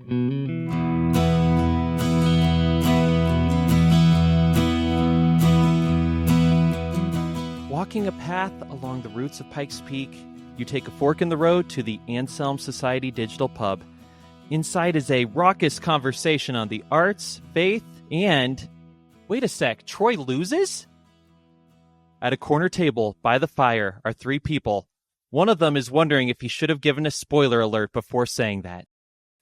Walking a path along the roots of Pikes Peak, you take a fork in the road to the Anselm Society Digital Pub. Inside is a raucous conversation on the arts, faith, and... Wait a sec, Troy loses? At a corner table by the fire are three people. One of them is wondering if he should have given a spoiler alert before saying that.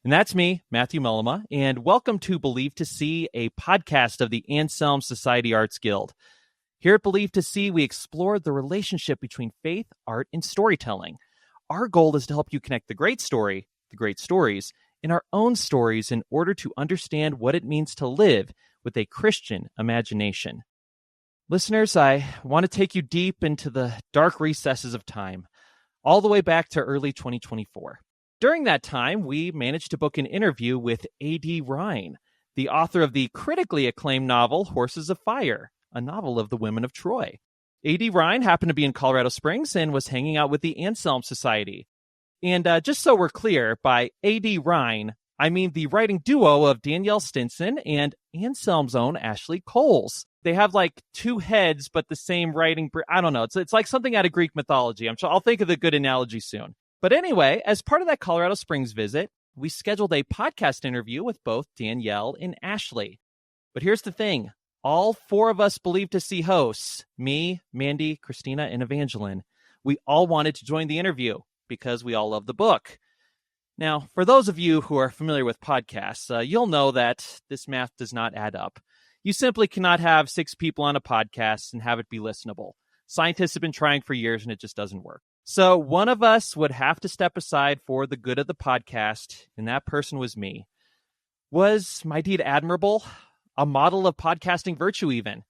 And that's me, Matthew Mullema, and welcome to Believe to See, a podcast of the Anselm Society Arts Guild. Here at Believe to See, we explore the relationship between faith, art, and storytelling. Our goal is to help you connect the great story, the great stories, and our own stories in order to understand what it means to live with a Christian imagination. Listeners, I want to take you deep into the dark recesses of time, all the way back to early 2024. During that time, we managed to book an interview with AD Rhine, the author of the critically acclaimed novel Horses of Fire, a novel of the women of Troy. A.D. Rhine happened to be in Colorado Springs and was hanging out with the Anselm Society. And just so we're clear, by A.D. Rhine, I mean the writing duo of Danielle Stinson and Anselm's own Ashlee Cowles. They have like two heads, but the same writing. I don't know. It's like something out of Greek mythology. I'm sure I'll think of a good analogy soon. But anyway, as part of that Colorado Springs visit, we scheduled a podcast interview with both Danielle and Ashlee. But here's the thing. All four of us Believe to See hosts, me, Mandy, Christina, and Evangeline, we all wanted to join the interview because we all love the book. Now, for those of you who are familiar with podcasts, you'll know that this math does not add up. You simply cannot have 6 people on a podcast and have it be listenable. Scientists have been trying for years and it just doesn't work. So one of us would have to step aside for the good of the podcast, and that person was me. Was my deed admirable? A model of podcasting virtue, even?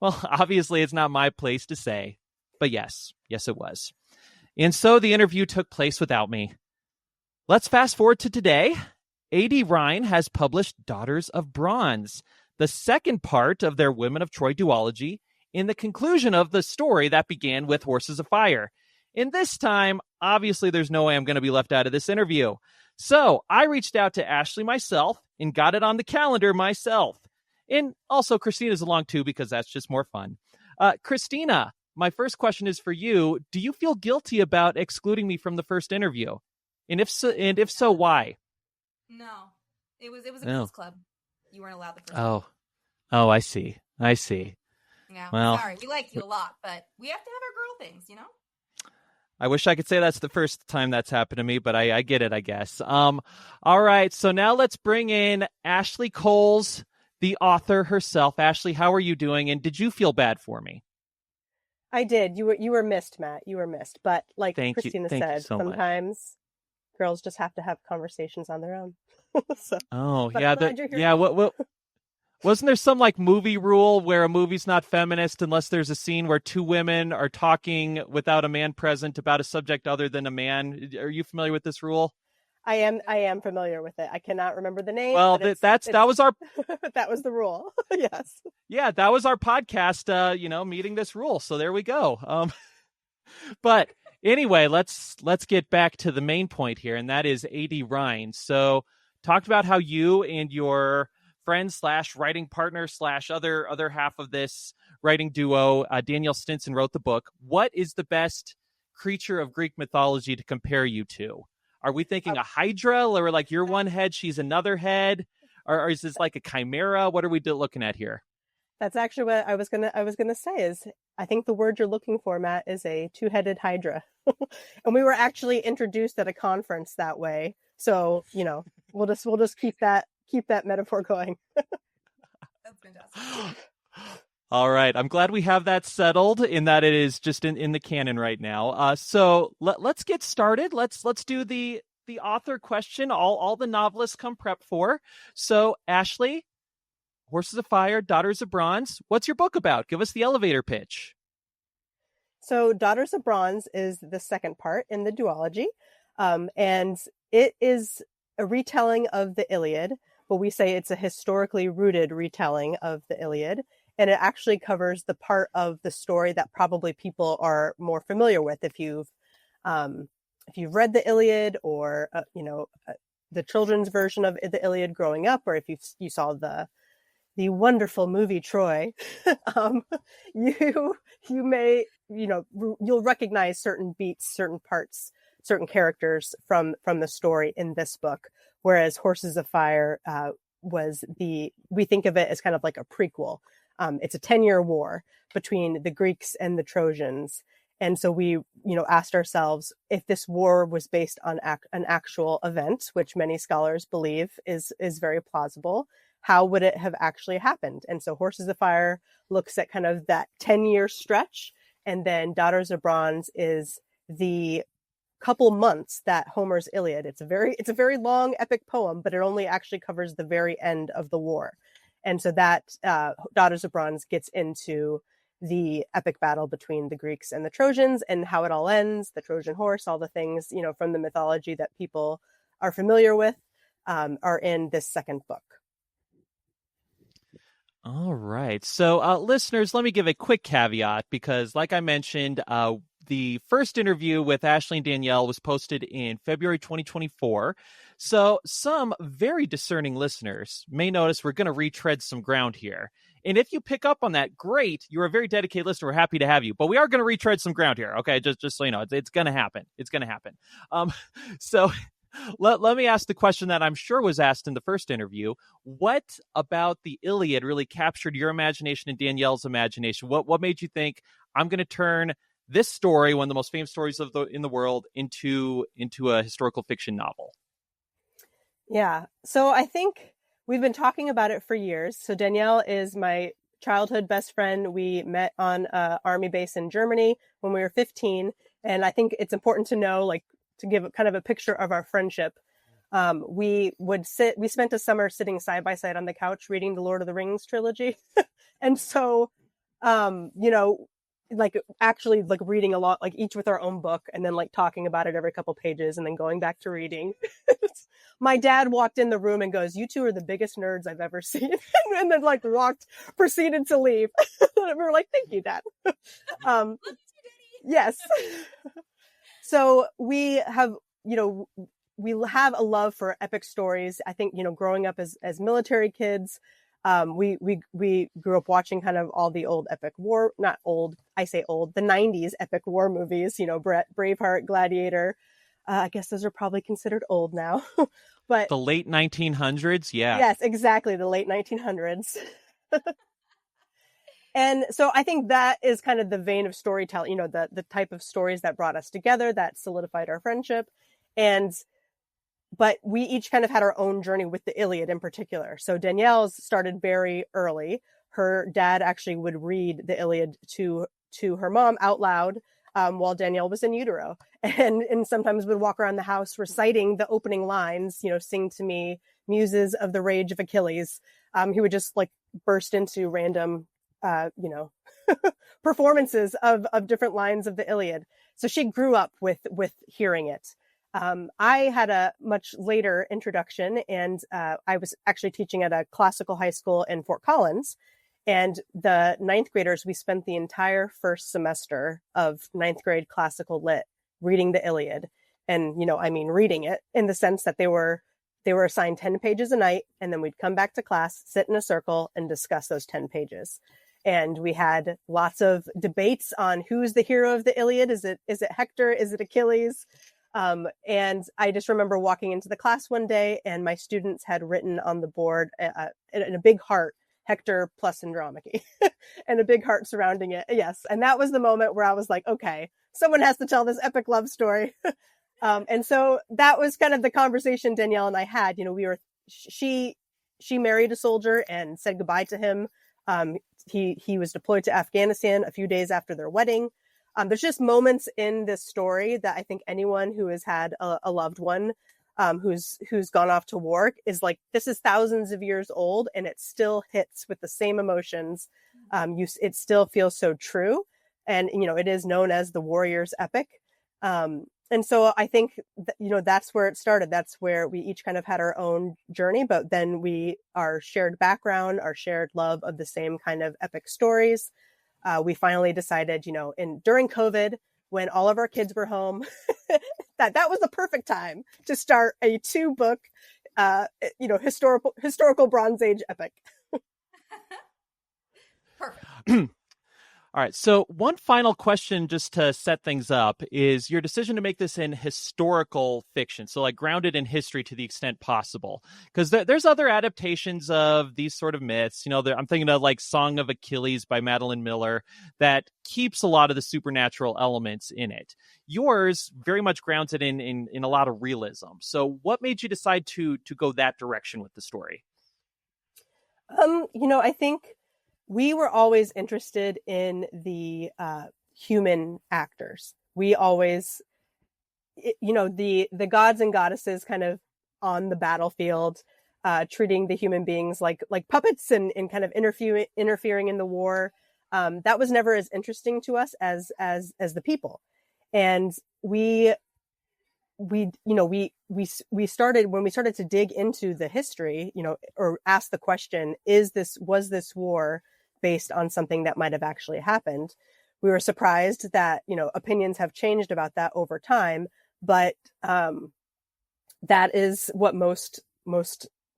Well, obviously, it's not my place to say. But yes, it was. And so the interview took place without me. Let's fast forward to today. A.D. Rhine has published Daughters of Bronze, the second part of their Women of Troy duology, in the conclusion of the story that began with Horses of Fire. And this time, obviously, there's no way I'm going to be left out of this interview. So I reached out to Ashlee myself and got it on the calendar myself. And also Christina's along too, because that's just more fun. Christina, my first question is for you. Do you feel guilty about excluding me from the first interview? And if so, why? No, it was a girls' club. You weren't allowed the first. Oh, I see. Yeah, well, sorry. We like you a lot, but we have to have our girl things, you know? I wish I could say that's the first time that's happened to me, but I get it, I guess. All right, so now let's bring in Ashlee Cowles, the author herself. Ashlee, how are you doing? And did you feel bad for me? I did. You were missed, Matt. You were missed. But like Christina said, sometimes girls just have to have conversations on their own. What wasn't there some like movie rule where a movie's not feminist unless there's a scene where 2 women are talking without a man present about a subject other than a man? Are you familiar with this rule? I am familiar with it. I cannot remember the name. Well, that was our that was the rule. Yes. Yeah, that was our podcast. Meeting this rule. So there we go. But anyway, let's get back to the main point here, and that is A.D. Rhine. So talked about how you and your friend / writing partner / other half of this writing duo, Danielle Stinson, wrote the book. What is the best creature of Greek mythology to compare you to? Are we thinking a hydra, or like you're one head, she's another head, or is this like a chimera? What are we looking at here? That's actually what I was gonna say. Is I think the word you're looking for, Matt, is a 2-headed hydra, and we were actually introduced at a conference that way. So we'll just keep that metaphor going. That's fantastic. All right. I'm glad we have that settled in that it is just in the canon right now. So let's get started. Let's do the author question. All the novelists come prepped for. So Ashlee, Horses of Fire, Daughters of Bronze. What's your book about? Give us the elevator pitch. So Daughters of Bronze is the second part in the duology. And it is a retelling of the Iliad, but we say it's a historically rooted retelling of the Iliad. And it actually covers the part of the story that probably people are more familiar with if you've read the Iliad or the children's version of the Iliad growing up, or if you saw the wonderful movie Troy, you may, you'll recognize certain beats, certain parts, certain characters from the story in this book. Whereas Horses of Fire we think of it as kind of like a prequel. It's a 10-year war between the Greeks and the Trojans. And so we, asked ourselves if this war was based on an actual event, which many scholars believe is very plausible, how would it have actually happened? And so Horses of Fire looks at kind of that 10-year stretch. And then Daughters of Bronze is the couple months that Homer's Iliad. It's a very long epic poem, but it only actually covers the very end of the war. And so that Daughters of Bronze gets into the epic battle between the Greeks and the Trojans and how it all ends, the Trojan horse, all the things, from the mythology that people are familiar with are in this second book. All right. So listeners, let me give a quick caveat because like I mentioned, the first interview with Ashlee and Danielle was posted in February 2024. So some very discerning listeners may notice we're going to retread some ground here. And if you pick up on that, great. You're a very dedicated listener. We're happy to have you. But we are going to retread some ground here. Okay, just so you know, it's going to happen. It's going to happen. So let me ask the question that I'm sure was asked in the first interview. What about the Iliad really captured your imagination and Danielle's imagination? What made you think I'm going to turn this story, one of the most famous stories in the world, into a historical fiction novel? Yeah. So I think we've been talking about it for years. So Danielle is my childhood best friend. We met on an army base in Germany when we were 15. And I think it's important to know, to give kind of a picture of our friendship. We spent a summer sitting side by side on the couch reading the Lord of the Rings trilogy. And so, actually reading a lot, each with our own book and then talking about it every couple pages and then going back to reading. My dad walked in the room and goes, "You two are the biggest nerds I've ever seen." And then proceeded to leave. We were like, "Thank you, Dad." Yes. So we have, we have a love for epic stories. I think, growing up as military kids, we grew up watching kind of all the old epic war, not old, I say old, the 90s epic war movies, Braveheart, Gladiator. I guess those are probably considered old now, but the late 1900s. Yeah. Yes, exactly. The late 1900s. And so I think that is kind of the vein of storytelling, the type of stories that brought us together, that solidified our friendship. But we each kind of had our own journey with the Iliad in particular. So Danielle's started very early. Her dad actually would read the Iliad to her mom out loud while Danielle was in utero, and sometimes would walk around the house reciting the opening lines, "Sing to me, muses of the rage of Achilles." He would just burst into random performances of different lines of the Iliad. So she grew up with hearing it. I had a much later introduction, and I was actually teaching at a classical high school in Fort Collins. And the ninth graders, we spent the entire first semester of ninth grade classical lit reading the Iliad. And, reading it in the sense that they were assigned 10 pages a night, and then we'd come back to class, sit in a circle, and discuss those 10 pages. And we had lots of debates on who's the hero of the Iliad. Is it Hector? Is it Achilles? And I just remember walking into the class one day, and my students had written on the board in a big heart, "Hector plus Andromache," and a big heart surrounding it. Yes. And that was the moment where I was like, okay, someone has to tell this epic love story. And so that was kind of the conversation Danielle and I had. She married a soldier and said goodbye to him. He was deployed to Afghanistan a few days after their wedding. There's just moments in this story that I think anyone who has had a loved one who's gone off to war is like, this is thousands of years old and it still hits with the same emotions. It still feels so true. And, it is known as the warrior's epic. And so I think, that's where it started. That's where we each kind of had our own journey, but then our shared background, our shared love of the same kind of epic stories. We finally decided, during COVID, when all of our kids were home, that was the perfect time to start a 2-book, historical Bronze Age epic. Perfect. All right. So one final question just to set things up is your decision to make this in historical fiction. So like grounded in history to the extent possible. Because there's other adaptations of these sort of myths. I'm thinking of like Song of Achilles by Madeline Miller that keeps a lot of the supernatural elements in it. Yours very much grounds it in a lot of realism. So what made you decide to go that direction with the story? I think we were always interested in the human actors. We always, the gods and goddesses kind of on the battlefield, treating the human beings like puppets and kind of interfering in the war. That was never as interesting to us as the people. And we started, when we started to dig into the history, or ask the question, was this war based on something that might have actually happened? We were surprised that, opinions have changed about that over time, but that is what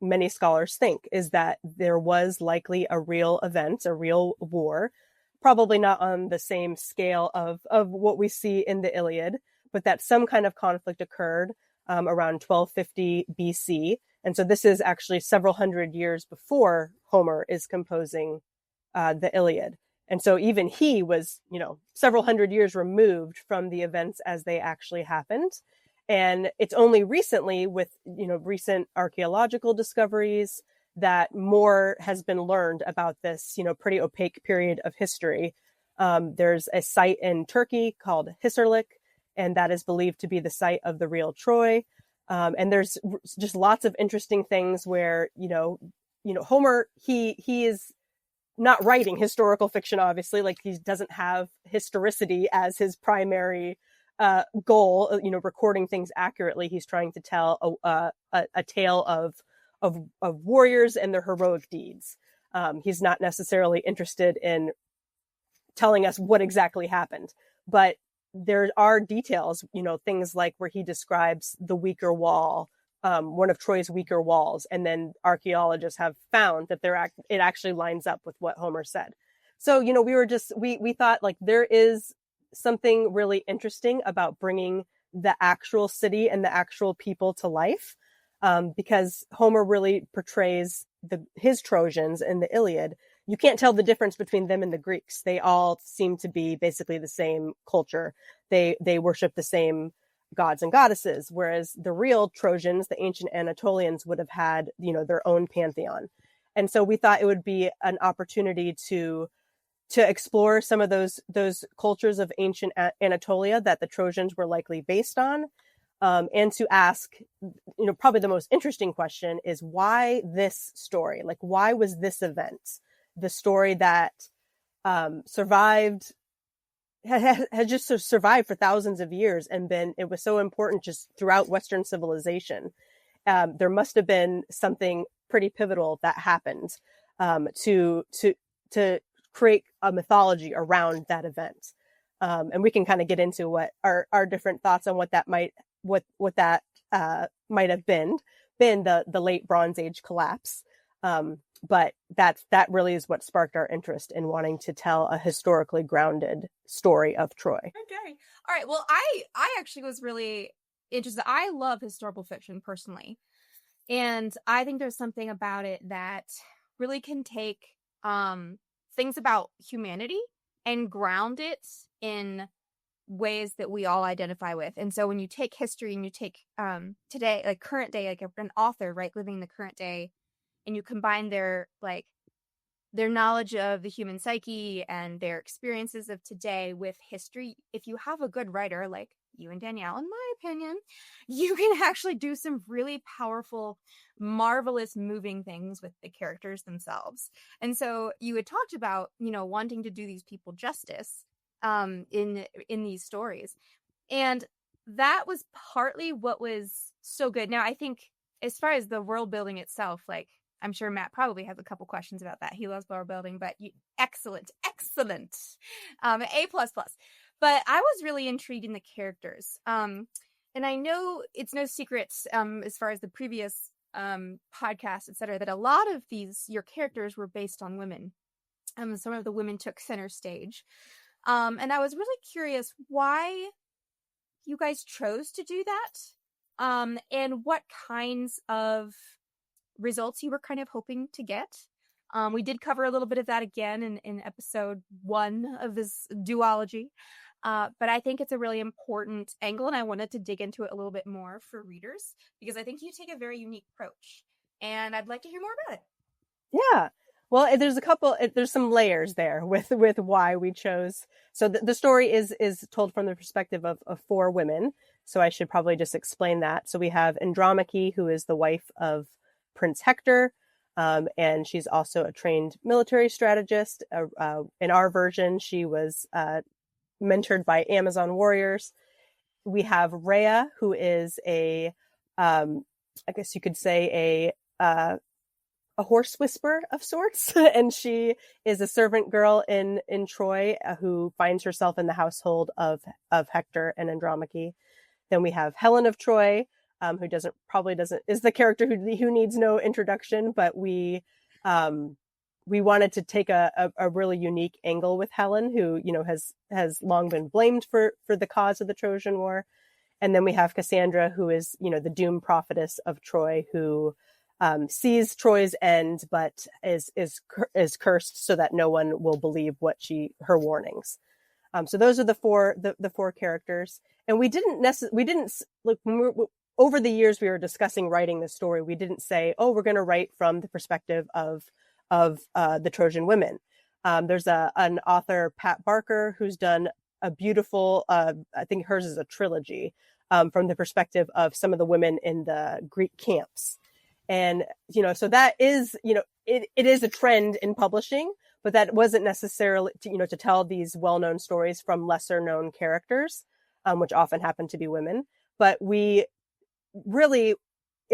many scholars think, is that there was likely a real event, a real war, probably not on the same scale of what we see in the Iliad, but that some kind of conflict occurred around 1250 BC. And so this is actually several hundred years before Homer is composing the Iliad. And so even he was, several hundred years removed from the events as they actually happened. And it's only recently with, recent archaeological discoveries that more has been learned about this, pretty opaque period of history. There's a site in Turkey called Hisarlik, and that is believed to be the site of the real Troy. And there's just lots of interesting things where, Homer, he is not writing historical fiction, obviously, like he doesn't have historicity as his primary goal, recording things accurately. He's trying to tell a tale of warriors and their heroic deeds. He's not necessarily interested in telling us what exactly happened, but there are details, things like where he describes the weaker wall, one of Troy's weaker walls, and then archaeologists have found that it actually lines up with what Homer said. So, we thought like there is something really interesting about bringing the actual city and the actual people to life, because Homer really portrays his Trojans in the Iliad. You can't tell the difference between them and the Greeks. They all seem to be basically the same culture. They worship the same gods and goddesses, whereas the real Trojans, the ancient Anatolians, would have had, their own pantheon. And so we thought it would be an opportunity to explore some of those cultures of ancient Anatolia that the Trojans were likely based on, and to ask, probably the most interesting question is, why this story? Like, why was this event the story that survived, had just survived for thousands of years, and it was so important just throughout Western civilization? There must have been something pretty pivotal that happened to create a mythology around that event. And we can kind of get into what our different thoughts on what that might have been the late Bronze Age collapse. But that really is what sparked our interest in wanting to tell a historically grounded story of Troy. Okay. All right. Well, I actually was really interested. I love historical fiction personally. And I think there's something about it that really can take things about humanity and ground it in ways that we all identify with. And so when you take history and you take today, like current day, like an author, right, living the current day, and you combine their knowledge of the human psyche and their experiences of today with history, if you have a good writer like you and Danielle, in my opinion, you can actually do some really powerful, marvelous, moving things with the characters themselves. And so you had talked about, wanting to do these people justice in these stories. And that was partly what was so good. Now, I think as far as the world building itself, like, I'm sure Matt probably has a couple questions about that. He loves world building, but excellent. A++. But I was really intrigued in the characters. And I know it's no secret, as far as the previous podcast, etc., that a lot of your characters were based on women. Some of the women took center stage. And I was really curious why you guys chose to do that, and what kinds of results you were kind of hoping to get. We did cover a little bit of that again in episode 1 of this duology. But I think it's a really important angle, and I wanted to dig into it a little bit more for readers, because I think you take a very unique approach, and I'd like to hear more about it. Yeah. Well, there's some layers there with why we chose. So the story is told from the perspective of 4 women. So I should probably just explain that. So we have Andromache, who is the wife of Prince Hector. And she's also a trained military strategist. In our version, she was mentored by Amazon warriors. We have Rhea, who is I guess you could say a horse whisperer of sorts, and she is a servant girl in Troy who finds herself in the household of Hector and Andromache. Then we have Helen of Troy, who is the character who needs no introduction, but we wanted to take a really unique angle with Helen, who has long been blamed for the cause of the Trojan War. And then we have Cassandra, who is the doom prophetess of Troy, who sees Troy's end, but is cursed so that no one will believe her warnings. So those are the four characters. And we didn't look over the years we were discussing writing this story. We didn't say, oh, we're going to write from the perspective of the Trojan women. There's an author, Pat Barker, who's done a beautiful, I think hers is a trilogy, from the perspective of some of the women in the Greek camps. And, so that is, it is a trend in publishing, but that wasn't necessarily, to tell these well-known stories from lesser known characters, which often happen to be women. But it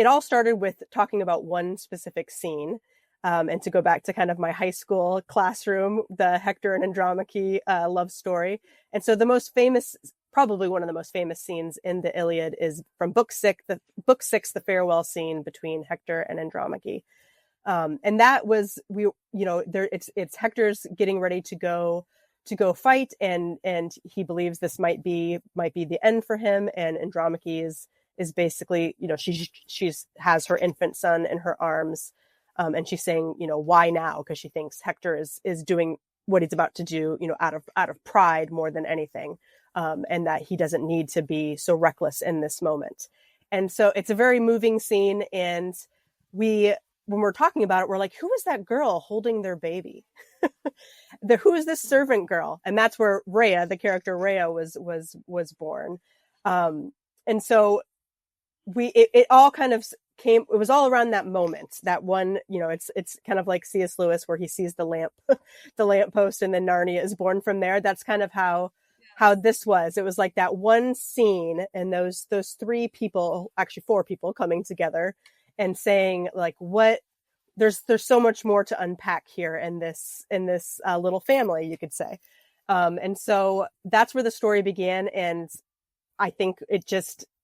all started with talking about one specific scene. And to go back to kind of my high school classroom, the Hector and Andromache love story. And so probably one of the most famous scenes in the Iliad is from book 6, the farewell scene between Hector and Andromache. And that was, it's Hector's getting ready to go fight, and he believes this might be the end for him. And Andromache is basically, she has her infant son in her arms. And she's saying, why now? Because she thinks Hector is doing what he's about to do, out of pride more than anything. And that he doesn't need to be so reckless in this moment. And so it's a very moving scene. And when we're talking about it, we're like, who is that girl holding their baby? Who is this servant girl? And that's where Rhea, the character Rhea, was born. And so it all kind of it was all around that moment, that one, it's kind of like C.S. Lewis, where he sees the lamppost, and then Narnia is born from there. That's kind of how this was. It was like that one scene, and those 3 people, actually 4 people, coming together and saying, like, what, there's so much more to unpack here in this little family, you could say. And so that's where the story began. And I think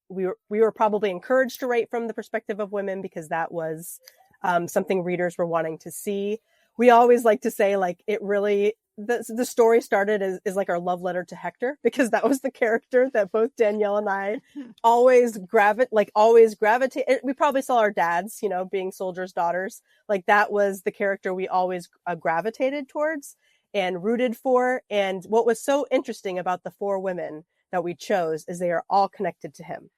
we were probably encouraged to write from the perspective of women, because that was something readers were wanting to see. We always like to say, like, it really, the story started as like our love letter to Hector, because that was the character that both Danielle and I always gravitate. We probably saw our dads, being soldiers' daughters. Like, that was the character we always gravitated towards and rooted for. And what was so interesting about the 4 women that we chose is they are all connected to him.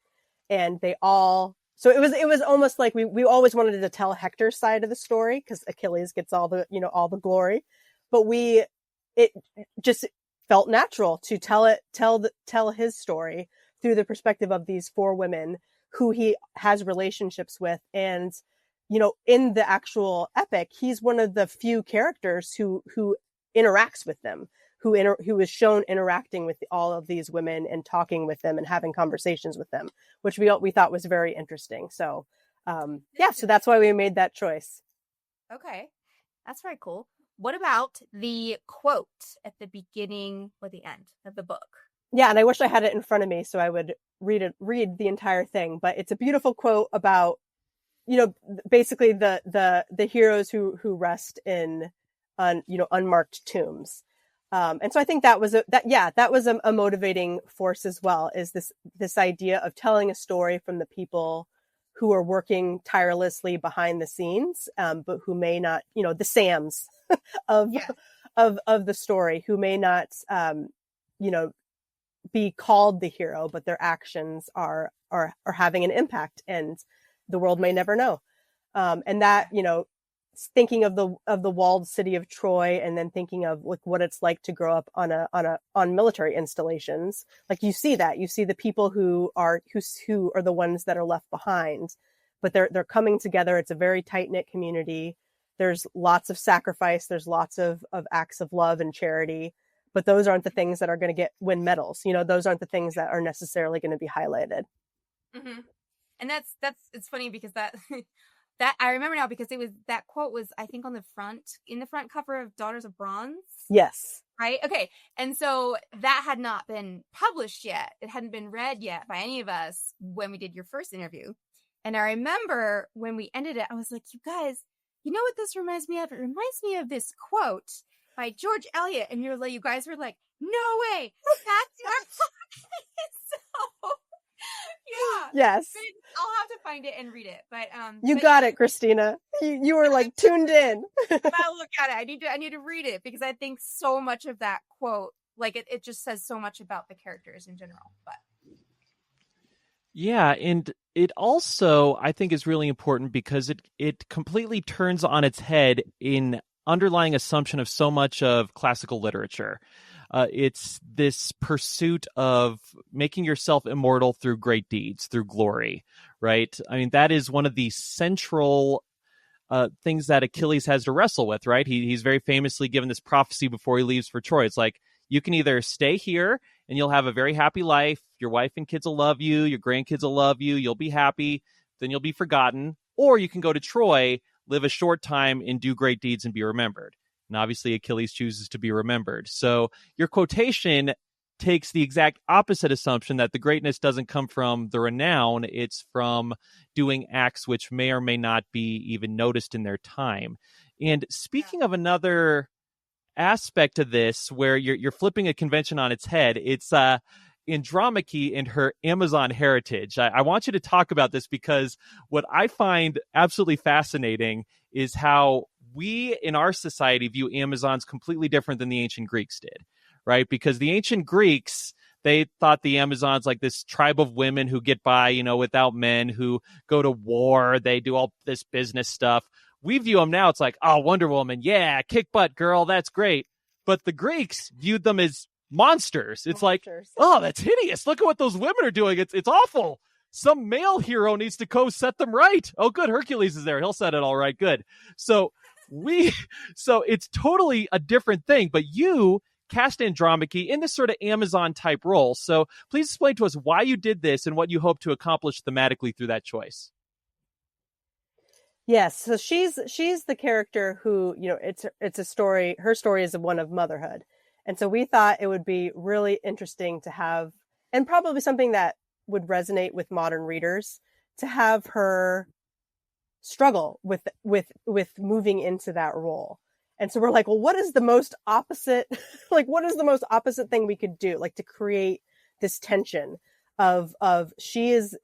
And so it was almost like we always wanted to tell Hector's side of the story, because Achilles gets all the glory, but it just felt natural to tell his story through the perspective of these 4 women who he has relationships with. And, in the actual epic, he's one of the few characters who interacts with them, who is shown interacting with all of these women and talking with them and having conversations with them, which we thought was very interesting. So, so that's why we made that choice. Okay. That's very cool. What about the quote at the beginning or the end of the book? Yeah, and I wish I had it in front of me so I would read the entire thing. But it's a beautiful quote about, basically the heroes who rest in unmarked tombs. And so I think that was a motivating force as well, is this idea of telling a story from the people who are working tirelessly behind the scenes, but who may not, the Sams of of the story, who may not be called the hero, but their actions are having an impact, and the world may never know. And that, thinking of the walled city of Troy, and then thinking of like what it's like to grow up on military installations. Like you see the people who are the ones that are left behind, but they're coming together. It's a very tight knit community. There's lots of sacrifice. There's lots of acts of love and charity, but those aren't the things that are going to win medals. Those aren't the things that are necessarily going to be highlighted. Mm-hmm. And that's it's funny because that I remember now, because that quote was, I think, in the front cover of Daughters of Bronze. Yes. Right. Okay. And so that had not been published yet. It hadn't been read yet by any of us when we did your first interview. And I remember when we ended it, I was like, you guys, you know what this reminds me of? It reminds me of this quote by George Eliot. And you guys were like, no way, that's our so yeah. Yes. I'll have to find it and read it. But you got it, Christina. You were like tuned in. I'll look at it. I need to read it, because I think so much of that quote, like it just says so much about the characters in general. But yeah, and it also, I think, is really important because it completely turns on its head in underlying assumption of so much of classical literature. It's this pursuit of making yourself immortal through great deeds, through glory, right? I mean, that is one of the central things that Achilles has to wrestle with, right? He's very famously given this prophecy before he leaves for Troy. It's like, you can either stay here and you'll have a very happy life. Your wife and kids will love you. Your grandkids will love you. You'll be happy. Then you'll be forgotten. Or you can go to Troy, live a short time, and do great deeds and be remembered. And obviously Achilles chooses to be remembered. So your quotation takes the exact opposite assumption, that the greatness doesn't come from the renown. It's from doing acts which may or may not be even noticed in their time. And speaking of another aspect of this, where you're flipping a convention on its head, it's Andromache and her Amazon heritage. I want you to talk about this, because what I find absolutely fascinating is how we in our society view Amazons completely different than the ancient Greeks did, right? Because the ancient Greeks, they thought the Amazons like this tribe of women who get by, without men, who go to war. They do all this business stuff. We view them now, it's like, oh, Wonder Woman, yeah, kick butt, girl, that's great. But the Greeks viewed them as monsters. It's like, oh, that's hideous. Look at what those women are doing. It's awful. Some male hero needs to go set them right. Oh, good, Hercules is there. He'll set it all right. Good. So it's totally a different thing. But you cast Andromache in this sort of Amazon type role. So please explain to us why you did this and what you hope to accomplish thematically through that choice. Yes, so she's the character who, it's a story. Her story is one of motherhood, and so we thought it would be really interesting to have, and probably something that would resonate with modern readers, to have her struggle with moving into that role. And so we're like, well, what is the most opposite? Like, what is the most opposite thing we could do, like, to create this tension of she is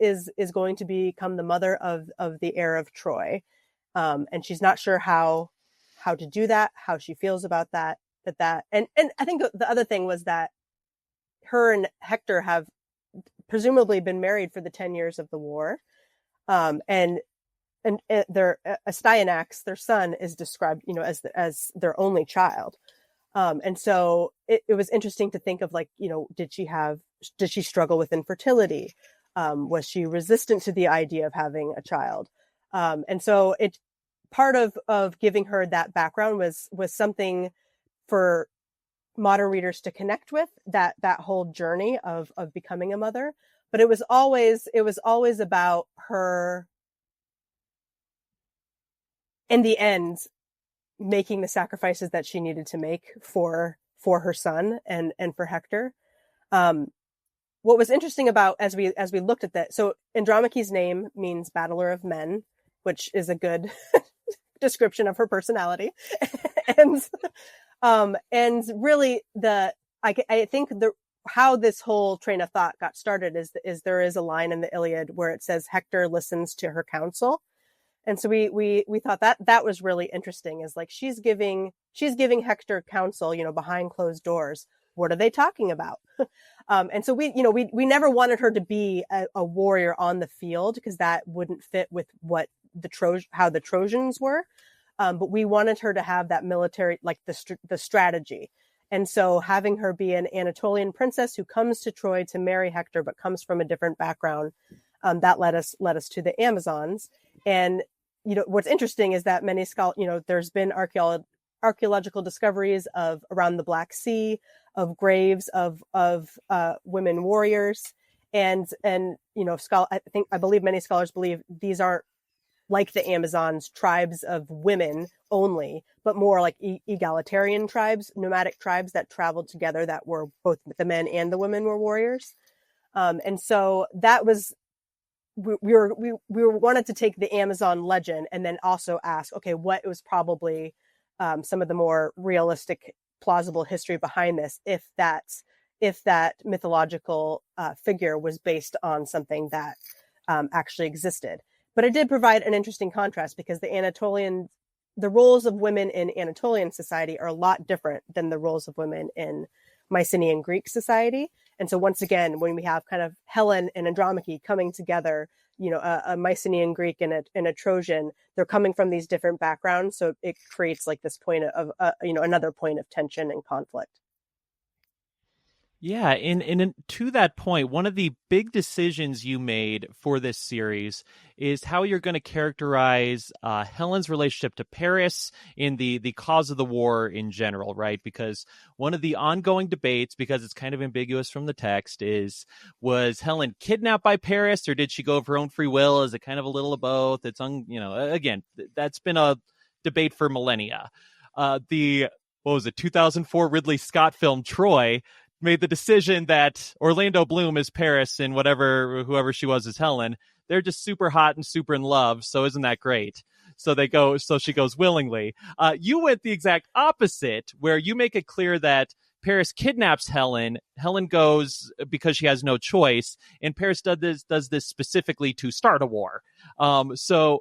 going to become the mother of the heir of Troy, and she's not sure how to do that, how she feels about that, and I think the other thing was that her and Hector have presumably been married for the 10 years of the war, and their Astyanax, their son, is described, as their only child. And so it was interesting to think of, like, did she struggle with infertility? Was she resistant to the idea of having a child? And so part of giving her that background was something for modern readers to connect with, that whole journey of becoming a mother. But it was always about her, in the end, making the sacrifices that she needed to make for her son and for Hector. what was interesting about as we looked at that, so Andromache's name means battler of men, which is a good description of her personality. And really I think how this whole train of thought got started is there is a line in the Iliad where it says Hector listens to her counsel. And so we thought that was really interesting, is like she's giving Hector counsel, behind closed doors. What are they talking about? And so we never wanted her to be a warrior on the field, because that wouldn't fit with what how the Trojans were. But we wanted her to have that military, like the strategy. And so having her be an Anatolian princess who comes to Troy to marry Hector, but comes from a different background, that led us to the Amazons. And, what's interesting is that many scholars, there's been archaeological discoveries of around the Black Sea, of graves of women warriors. And, I believe many scholars believe these aren't like the Amazons, tribes of women only, but more like egalitarian tribes, nomadic tribes that traveled together, that were both the men and the women were warriors. And so that was, we wanted to take the Amazon legend and then also ask, okay, what was probably some of the more realistic, plausible history behind this, if that mythological figure was based on something that actually existed. But it did provide an interesting contrast, because the roles of women in Anatolian society are a lot different than the roles of women in Mycenaean Greek society. And so once again, when we have kind of Helen and Andromache coming together, a Mycenaean Greek and a Trojan, they're coming from these different backgrounds. So it creates like this point of, another point of tension and conflict. Yeah, and to that point, one of the big decisions you made for this series is how you're going to characterize Helen's relationship to Paris in the cause of the war in general, right? Because one of the ongoing debates, because it's kind of ambiguous from the text, was Helen kidnapped by Paris, or did she go of her own free will? Is it kind of a little of both? It's again, that's been a debate for millennia. What was it, 2004 Ridley Scott film Troy made the decision that Orlando Bloom is Paris and whoever she was is Helen. They're just super hot and super in love. So isn't that great? So she goes willingly. You went the exact opposite, where you make it clear that Paris kidnaps Helen. Helen goes because she has no choice. And Paris does this specifically to start a war. So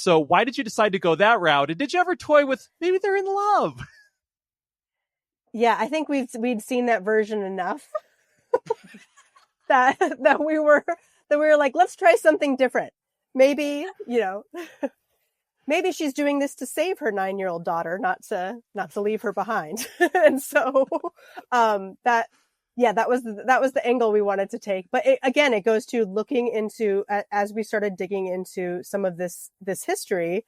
why did you decide to go that route? And did you ever toy with maybe they're in love? Yeah, I think we'd seen that version enough that we were like, let's try something different. Maybe, maybe she's doing this to save her 9-year-old daughter, not to leave her behind. And so that was the angle we wanted to take. But it goes to looking into, as we started digging into some of this history,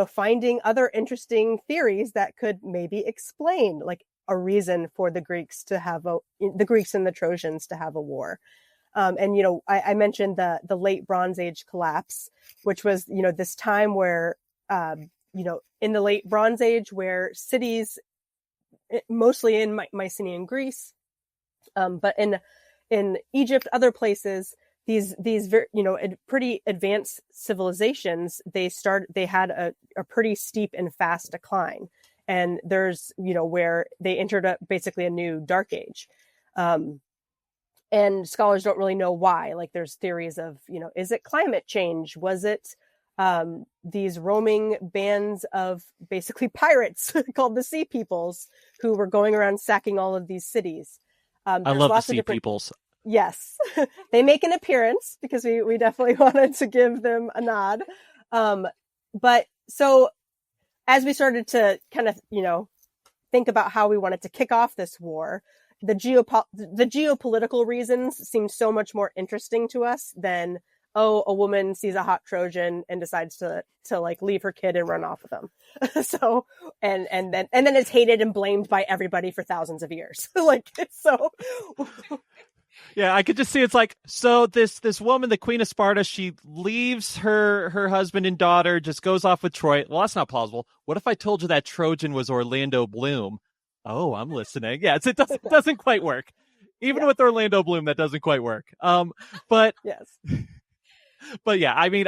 finding other interesting theories that could maybe explain like a reason for the Greeks and the Trojans to have a war. And, I mentioned the late Bronze Age collapse, which was, this time where, in the late Bronze Age, where cities, mostly in Mycenaean Greece, but in Egypt, other places, these pretty advanced civilizations, they had a pretty steep and fast decline. And there's, where they entered basically a new dark age. And scholars don't really know why. Like there's theories of, is it climate change? Was it these roaming bands of basically pirates called the Sea Peoples, who were going around sacking all of these cities? I love the Sea Peoples. Yes, they make an appearance, because we definitely wanted to give them a nod. But so as we started to kind of, think about how we wanted to kick off this war, the geopolitical reasons seemed so much more interesting to us than, a woman sees a hot Trojan and decides to like leave her kid and run off with him. So, and then it's hated and blamed by everybody for thousands of years. Yeah, I could just see it's like, so this woman, the Queen of Sparta, she leaves her husband and daughter, just goes off with Troy. Well, that's not plausible. What if I told you that Trojan was Orlando Bloom? Oh, I'm listening. Yeah, it doesn't quite work. Even with Orlando Bloom, that doesn't quite work. But Yes. but yeah, I mean,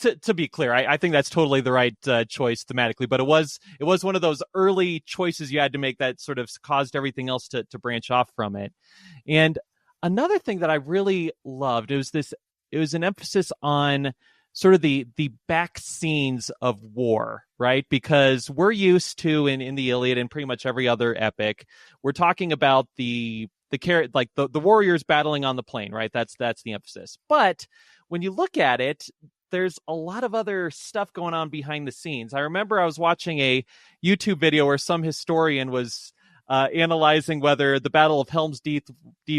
to be clear, I think that's totally the right choice thematically. But it was one of those early choices you had to make that sort of caused everything else to branch off from it. And another thing that I really loved, it was an emphasis on sort of the back scenes of war, right? Because we're used to in the Iliad and pretty much every other epic, we're talking about the warriors battling on the plain, right? That's the emphasis. But when you look at it, there's a lot of other stuff going on behind the scenes. I remember I was watching a YouTube video where some historian was analyzing whether the Battle of Helm's Deep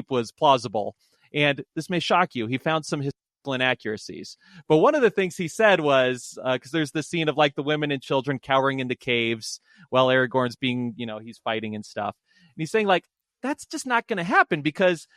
was plausible. And this may shock you. He found some historical inaccuracies. But one of the things he said was, because there's this scene of like the women and children cowering into caves while Aragorn's being, he's fighting and stuff. And he's saying like, that's just not going to happen because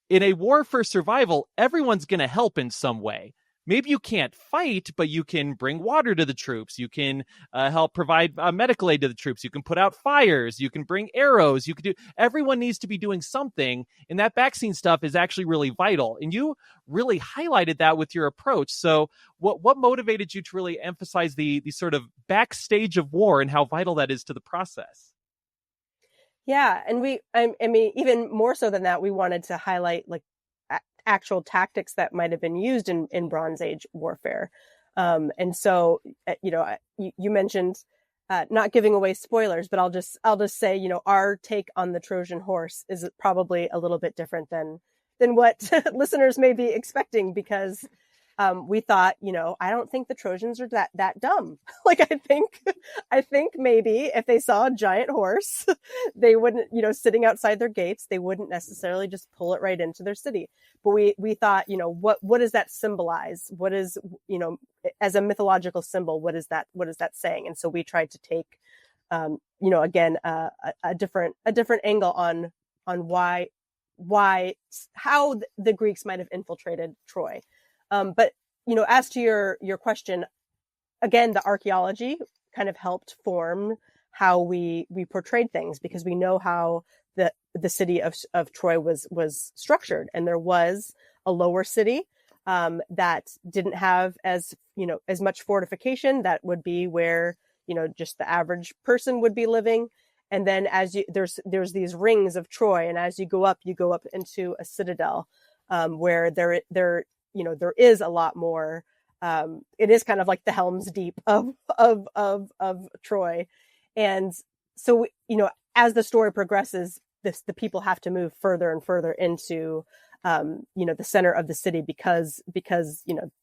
in a war for survival, everyone's going to help in some way. Maybe you can't fight, but you can bring water to the troops. You can help provide medical aid to the troops. You can put out fires. You can bring arrows. You can do. Everyone needs to be doing something, and that backscene stuff is actually really vital. And you really highlighted that with your approach. So, what motivated you to really emphasize the sort of backstage of war and how vital that is to the process? Yeah, and I mean, even more so than that, we wanted to highlight like actual tactics that might have been used in Bronze Age warfare. And so, you mentioned not giving away spoilers, but I'll just say, our take on the Trojan horse is probably a little bit different than what listeners may be expecting, because we thought, I don't think the Trojans are that dumb. Like, I think maybe if they saw a giant horse, they wouldn't, sitting outside their gates, they wouldn't necessarily just pull it right into their city. But we thought, what does that symbolize? What is, as a mythological symbol, what is that saying? And so we tried to take, again, a different angle on how the Greeks might have infiltrated Troy. But, as to your question, again, the archaeology kind of helped form how we portrayed things, because we know how the city of Troy was structured. And there was a lower city that didn't have as much fortification. That would be where, just the average person would be living. And then there's these rings of Troy. And as you go up into a citadel where there is a lot more. It is kind of like the Helm's Deep of Troy. And so, as the story progresses, the people have to move further and further into, the center of the city because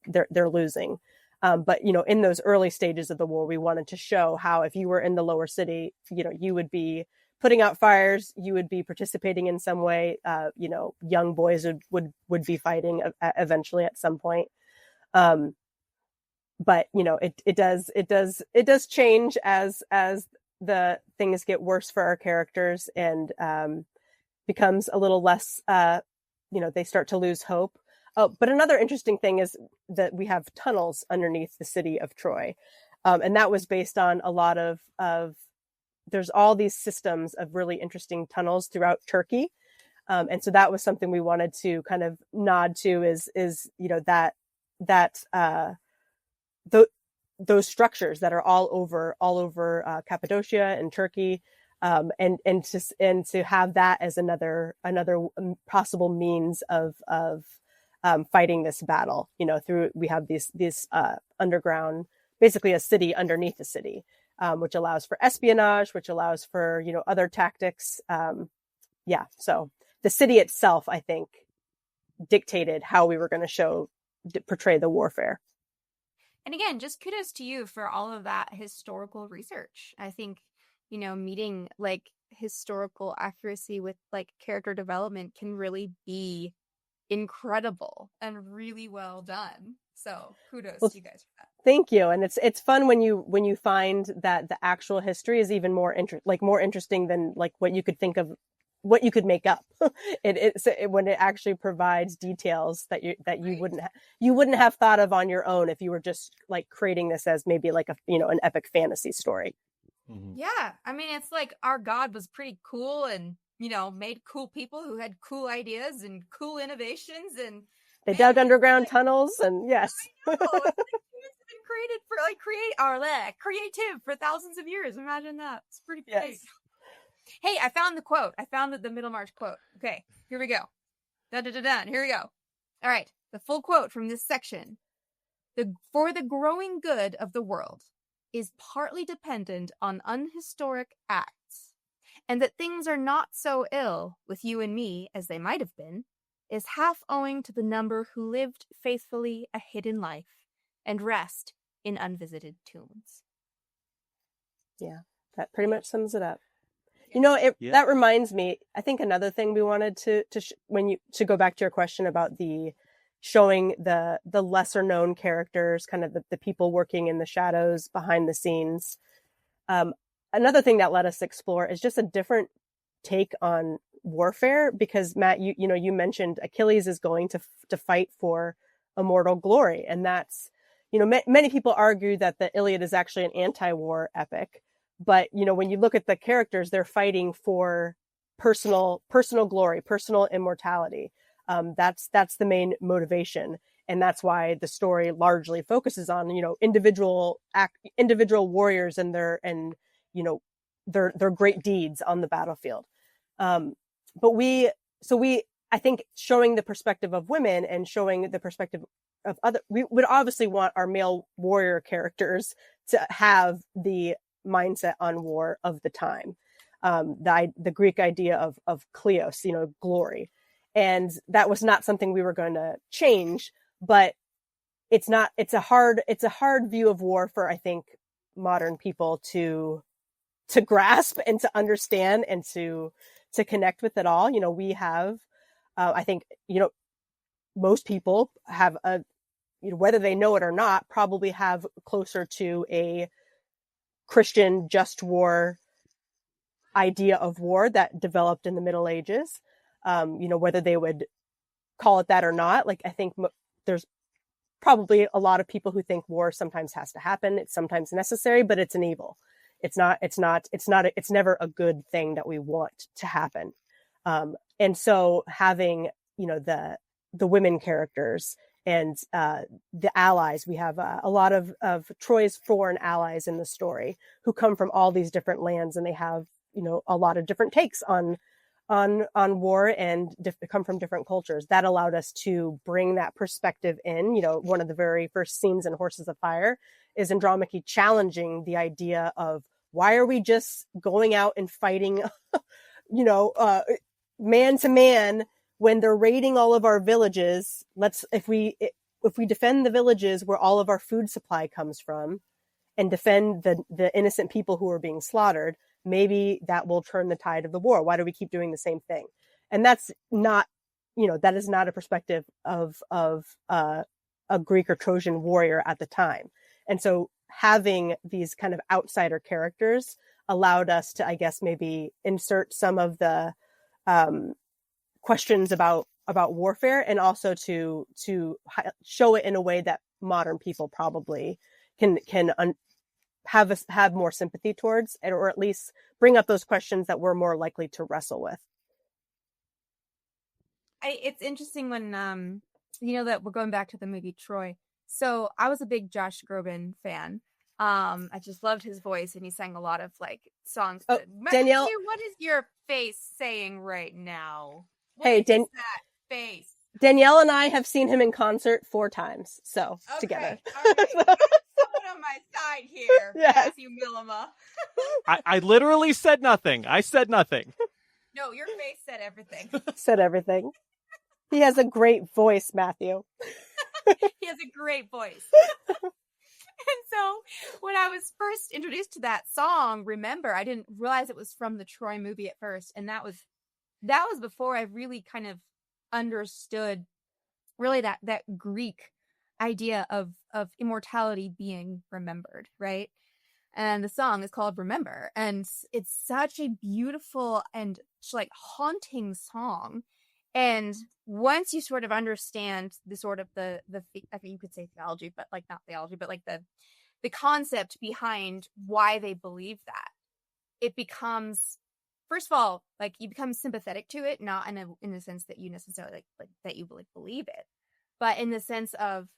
they're losing. But, in those early stages of the war, we wanted to show how if you were in the lower city, you would be putting out fires, you would be participating in some way, young boys would be fighting eventually at some point. But, it does change as the things get worse for our characters and becomes a little less, they start to lose hope. Oh, but another interesting thing is that we have tunnels underneath the city of Troy. And that was based on a lot of there's all these systems of really interesting tunnels throughout Turkey. And so that was something we wanted to kind of nod to is those structures that are all over Cappadocia and Turkey. And to have that as another possible means of fighting this battle, we have these underground, basically a city underneath the city, which allows for espionage, which allows for, other tactics. So the city itself, I think, dictated how we were going to portray the warfare. And again, just kudos to you for all of that historical research. I think, meeting like historical accuracy with like character development can really be incredible and really well done. So kudos to you guys for that. Thank you. And it's fun when you find that the actual history is even more interesting than like what you could think of, what you could make up. When it actually provides details that you wouldn't have thought of on your own if you were just like creating this as maybe like an epic fantasy story. Mm-hmm. Yeah, I mean, it's like our god was pretty cool and made cool people who had cool ideas and cool innovations, and they dug underground tunnels, and yes. I know, it's like humans have been created for creative for thousands of years. Imagine that. It's pretty great. Yes. Hey, I found the quote. I found the Middlemarch quote. Okay, here we go. Dun, dun, dun, dun. Here we go. All right, the full quote from this section. For the growing good of the world is partly dependent on unhistoric acts, and that things are not so ill with you and me as they might have been, is half owing to the number who lived faithfully a hidden life and rest in unvisited tombs. Yeah, that pretty much sums it up. That reminds me, I think another thing we wanted to go back to your question about the showing the lesser known characters, kind of the people working in the shadows behind the scenes. Another thing that let us explore is just a different take on warfare, because Matt, you mentioned Achilles is going to fight for immortal glory, and that's, many people argue that the Iliad is actually an anti-war epic, but when you look at the characters, they're fighting for personal glory, personal immortality. That's the main motivation, and that's why the story largely focuses on individual warriors and their great deeds on the battlefield. But I think showing the perspective of women and showing the perspective of we would obviously want our male warrior characters to have the mindset on war of the time, the Greek idea of kleos, glory. And that was not something we were going to change, but it's a hard view of war for, I think, modern people to grasp and to understand and to connect with it all. We have, I think, most people have whether they know it or not, probably have closer to a Christian just war idea of war that developed in the Middle Ages. Whether they would call it that or not, I think there's probably a lot of people who think war sometimes has to happen. It's sometimes necessary, but it's an evil. It's never a good thing that we want to happen. And so having, the women characters and the allies, we have a lot of Troy's foreign allies in the story who come from all these different lands, and they have, a lot of different takes on war and come from different cultures. That allowed us to bring that perspective in. One of the very first scenes in Horses of Fire is Andromache challenging the idea of, why are we just going out and fighting, man to man when they're raiding all of our villages? If we defend the villages where all of our food supply comes from and defend the innocent people who are being slaughtered, maybe that will turn the tide of the war. Why do we keep doing the same thing? And that's not, that is not a perspective of a Greek or Trojan warrior at the time. And so having these kind of outsider characters allowed us to, I guess, maybe insert some of the questions about warfare, and also to show it in a way that modern people probably can have more sympathy towards, or at least bring up those questions that we're more likely to wrestle with. It's interesting when that we're going back to the movie Troy. So I was a big Josh Groban fan. I just loved his voice, and he sang a lot of songs. Oh, Danielle, what is your face saying right now? Hey, that face. Danielle and I have seen him in concert 4 times, so okay. Together. All right. Someone on my side here. Yes. Matthew Millema. I literally said nothing. I said nothing. No, your face said everything. Said everything. He has a great voice, Matthew. He has a great voice. And so when I was first introduced to that song, Remember, I didn't realize it was from the Troy movie at first. And that was before I really kind of understood really that Greek idea of immortality being remembered, right? And the song is called Remember, and it's such a beautiful and haunting song. And once you sort of understand the sort of the I think you could say theology, but not theology, but the concept behind why they believe that, it becomes first of all, like you become sympathetic to it, not in the sense that you necessarily like that you like believe it, but in the sense of,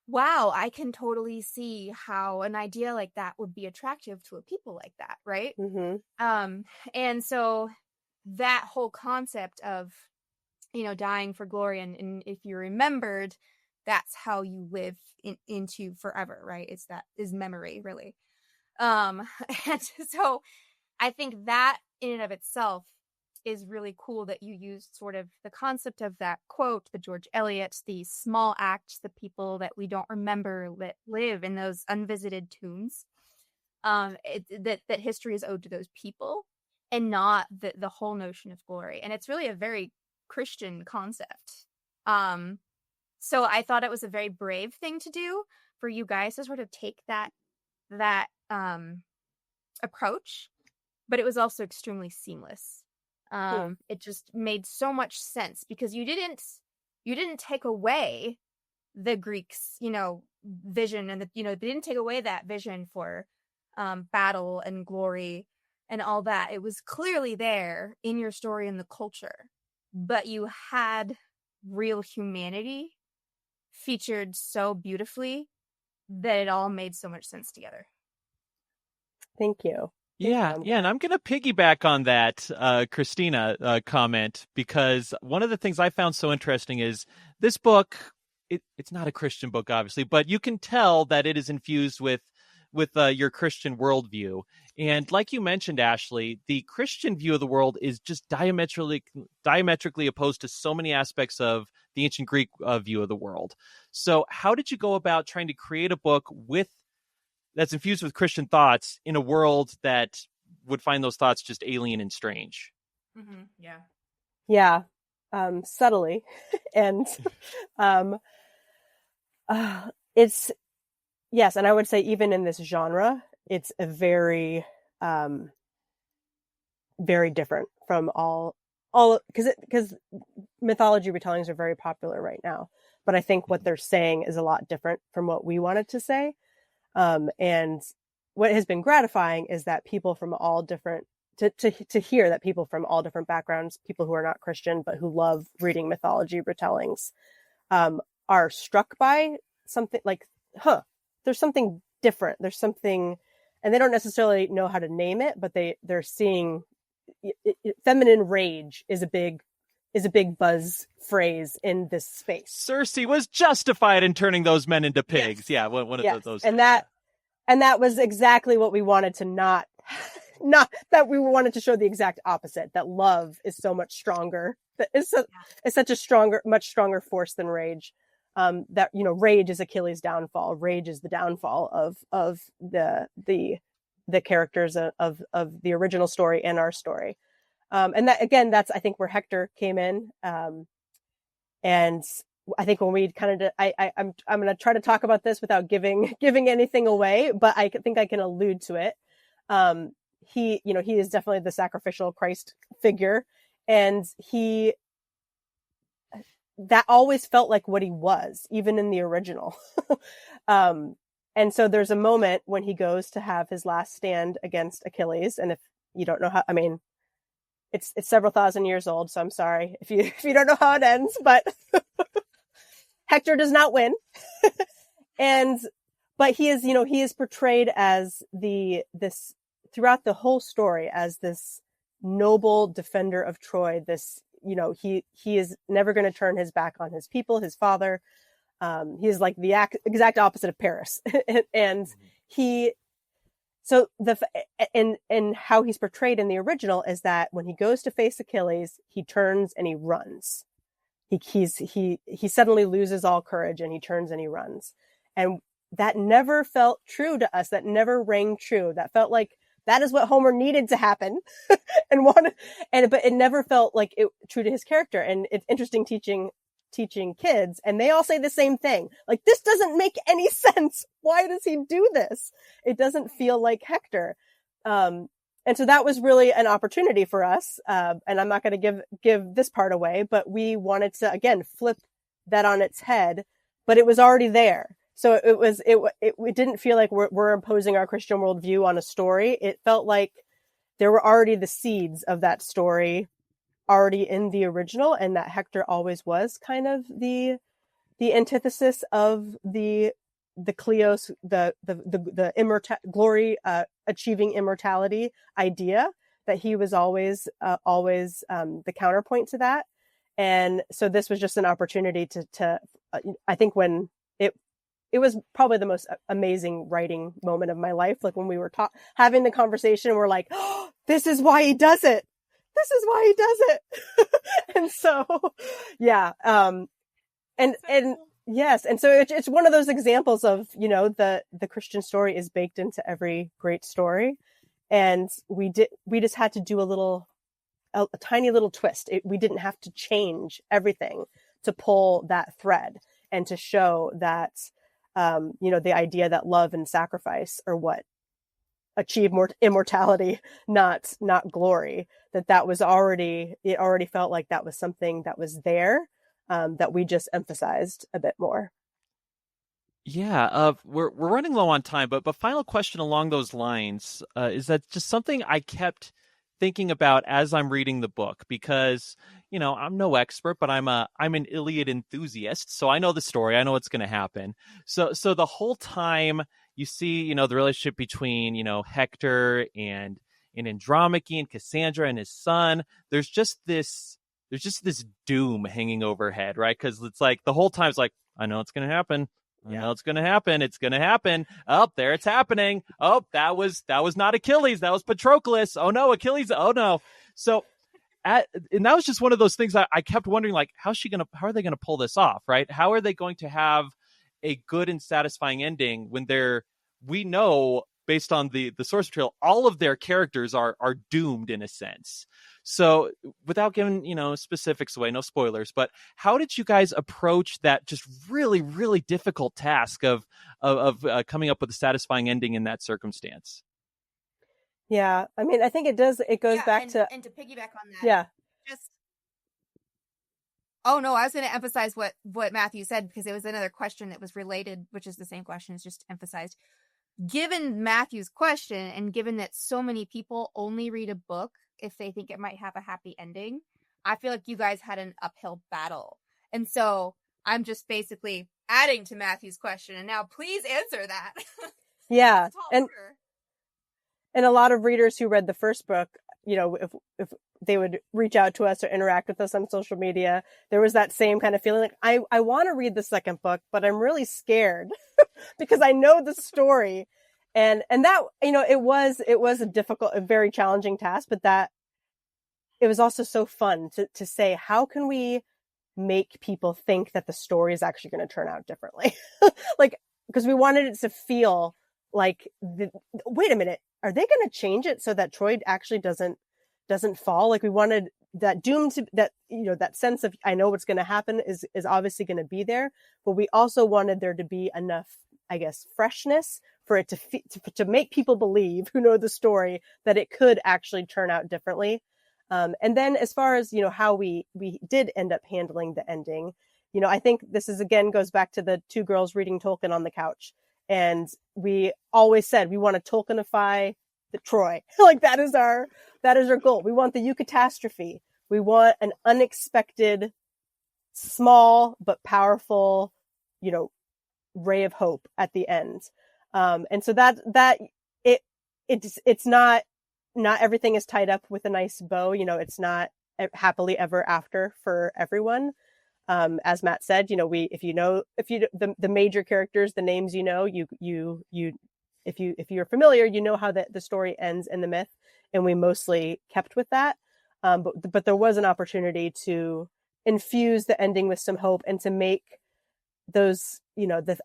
wow, I can totally see how an idea like that would be attractive to a people like that, right? And so that whole concept of, you know, dying for glory, and if you're remembered, that's how you live into forever, right? It's that is memory, really. And so I think that in and of itself is really cool that you used sort of the concept of that quote, the George Eliot, the small acts, the people that we don't remember that live in those unvisited tombs. That history is owed to those people and not the whole notion of glory. And it's really a very Christian concept. So I thought it was a very brave thing to do for you guys to sort of take that approach, but it was also extremely seamless. It just made so much sense because you didn't take away the Greeks, you know, vision, and they didn't take away that vision for battle and glory and all that. It was clearly there in your story and the culture, but you had real humanity featured so beautifully that it all made so much sense together. Thank you. Yeah, and I'm going to piggyback on that Christina comment, because one of the things I found so interesting is this book, it's not a Christian book, obviously, but you can tell that it is infused with your Christian worldview. And like you mentioned, Ashlee, the Christian view of the world is just diametrically opposed to so many aspects of the ancient Greek view of the world. So how did you go about trying to create a book that's infused with Christian thoughts in a world that would find those thoughts just alien and strange? Mm-hmm. Yeah. Subtly. And it's, yes, and I would say even in this genre, it's a very, very different from all because mythology retellings are very popular right now. But I think what they're saying is a lot different from what we wanted to say. And what has been gratifying is that people from all different, to hear that people from all different backgrounds, people who are not Christian, but who love reading mythology retellings, are struck by something like, there's something different. There's something, and they don't necessarily know how to name it, but they're seeing feminine rage is a big buzz phrase in this space. Circe was justified in turning those men into pigs. Yes. Yeah, one of those. And that was exactly what we wanted to not that we wanted to show the exact opposite, that love is so much stronger. That is such a much stronger force than rage. That, you know, rage is Achilles' downfall. Rage is the downfall of the characters of the original story and our story. And that, again, that's, I think, where Hector came in. And I think when we kind of, I'm going to try to talk about this without giving anything away, but I think I can allude to it. He is definitely the sacrificial Christ figure, and that always felt like what he was, even in the original. And so there's a moment when he goes to have his last stand against Achilles. And if you don't know how, I mean, it's several thousand years old, so I'm sorry if you don't know how it ends, but Hector does not win. But he is portrayed as this throughout the whole story as this noble defender of Troy. This, you know, he is never going to turn his back on his people, his father. He is like the exact opposite of Paris. And how he's portrayed in the original is that when he goes to face Achilles, he turns and he runs. He suddenly loses all courage and he turns and he runs. And that never felt true to us. That never rang true. That felt like that is what Homer needed to happen but it never felt like it true to his character. And it's interesting teaching kids, and they all say the same thing. Like, this doesn't make any sense. Why does he do this? It doesn't feel like Hector. And so that was really an opportunity for us. And I'm not going to give this part away, but we wanted to, again, flip that on its head, but it was already there. So it didn't feel like we're imposing our Christian worldview on a story. It felt like there were already the seeds of that story already in the original, and that Hector always was kind of the antithesis of the Kleos, the glory, achieving immortality idea, that he was always the counterpoint to that. And so this was just an opportunity to I think when it was probably the most amazing writing moment of my life. Like when we were having the conversation, we're like, oh, this is why he does it. This is why he does it. And so, yeah. And yes. And so it's one of those examples of, the Christian story is baked into every great story. And we just had to do a tiny little twist. We didn't have to change everything to pull that thread and to show that, the idea that love and sacrifice are what achieve more immortality, not glory, that was already felt like that was something that was there, that we just emphasized a bit more. Yeah, we're running low on time, but final question along those lines, is that just something I kept thinking about as I'm reading the book, because I'm no expert, but I'm an Iliad enthusiast, so I know the story, I know what's going to happen. So the whole time you see the relationship between Hector and Andromache and Cassandra and his son, there's just this doom hanging overhead, right? Because it's like the whole time it's like, I know it's going to happen. I know it's going to happen. It's going to happen. Oh, there it's happening. Oh, that was not Achilles. That was Patroclus. Oh no, Achilles. Oh no. So, and that was just one of those things I kept wondering, like, how are they going to pull this off, right? How are they going to have a good and satisfying ending when we know, based on the source material, all of their characters are doomed in a sense. So without giving, specifics away, no spoilers, but how did you guys approach that just really, really difficult task of coming up with a satisfying ending in that circumstance? Yeah. I mean, I think it goes back to piggyback on that. Yeah. Oh no, I was going to emphasize what Matthew said, because it was another question that was related, which is the same question, it's just emphasized. Given Matthew's question, and given that so many people only read a book if they think it might have a happy ending, I feel like you guys had an uphill battle. And so I'm just basically adding to Matthew's question, and now please answer that. Yeah. And a lot of readers who read the first book, if they would reach out to us or interact with us on social media, there was that same kind of feeling like, I want to read the second book, but I'm really scared because I know the story. And that, it was a very challenging task, but that it was also so fun to say, how can we make people think that the story is actually going to turn out differently? Like, because we wanted it to feel like, wait a minute, are they going to change it so that Troy actually doesn't fall? Like, we wanted that doom to that sense of, I know what's going to happen is obviously going to be there, but we also wanted there to be enough, I guess, freshness for it to make people believe, who know the story, that it could actually turn out differently. And then as far as, how we did end up handling the ending, I think this again goes back to the two girls reading Tolkien on the couch. And we always said, we want to Tolkienify the Troy. Like, that is our goal. We want the eucatastrophe. We want an unexpected, small but powerful, ray of hope at the end. And so it's not everything is tied up with a nice bow. It's not happily ever after for everyone. As Matt said, the major characters, the names, if you're familiar, how the story ends in the myth, and we mostly kept with that. But there was an opportunity to infuse the ending with some hope and to make those,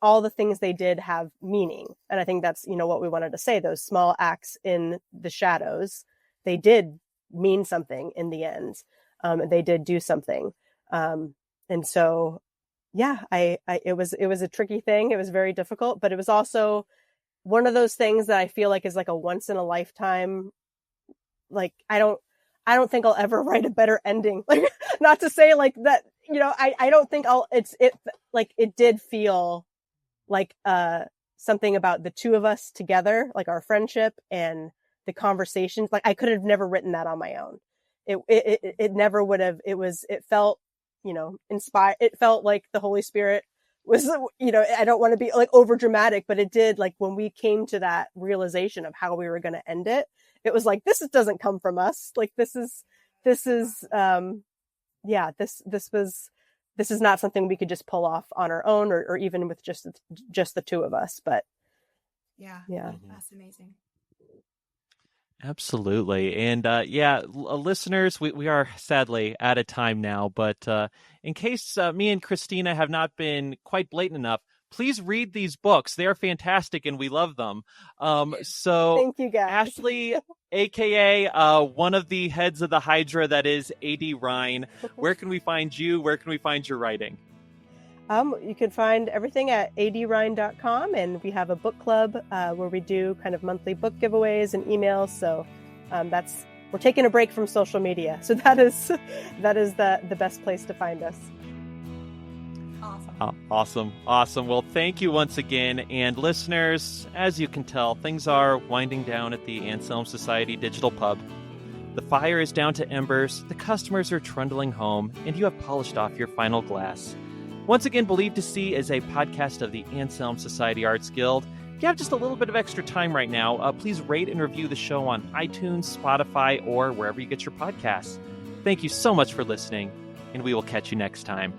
all the things they did have meaning. And I think that's, what we wanted to say, those small acts in the shadows, they did mean something in the end. And they did do something. And so, yeah, it was a tricky thing. It was very difficult, but it was also one of those things that I feel like is like a once in a lifetime. Like, I don't think I'll ever write a better ending. Like, not to say like that, I don't think it did feel like, something about the two of us together, like our friendship and the conversations. Like I could have never written that on my own. It never would have. It felt, inspired. It felt like the Holy Spirit was, I don't want to be like over dramatic, but it did. Like when we came to that realization of how we were going to end it, it was like, this doesn't come from us. Like this is not something we could just pull off on our own or even with just the two of us. But yeah, Mm-hmm. that's amazing. Absolutely. And listeners, we are sadly out of time now, but in case me and Christina have not been quite blatant enough, please read these books. They are fantastic and we love them. So thank you, guys. Ashlee, aka one of the heads of the Hydra that is AD Rhine, where can we find you? Where can we find your writing? You can find everything at adrhine.com, and we have a book club where we do kind of monthly book giveaways and emails. So we're taking a break from social media. So that is the best place to find us. Awesome. Well, thank you once again. And listeners, as you can tell, things are winding down at the Anselm Society Digital Pub. The fire is down to embers, the customers are trundling home, and you have polished off your final glass. Once again, Believe to See is a podcast of the Anselm Society Arts Guild. If you have just a little bit of extra time right now, please rate and review the show on iTunes, Spotify, or wherever you get your podcasts. Thank you so much for listening, and we will catch you next time.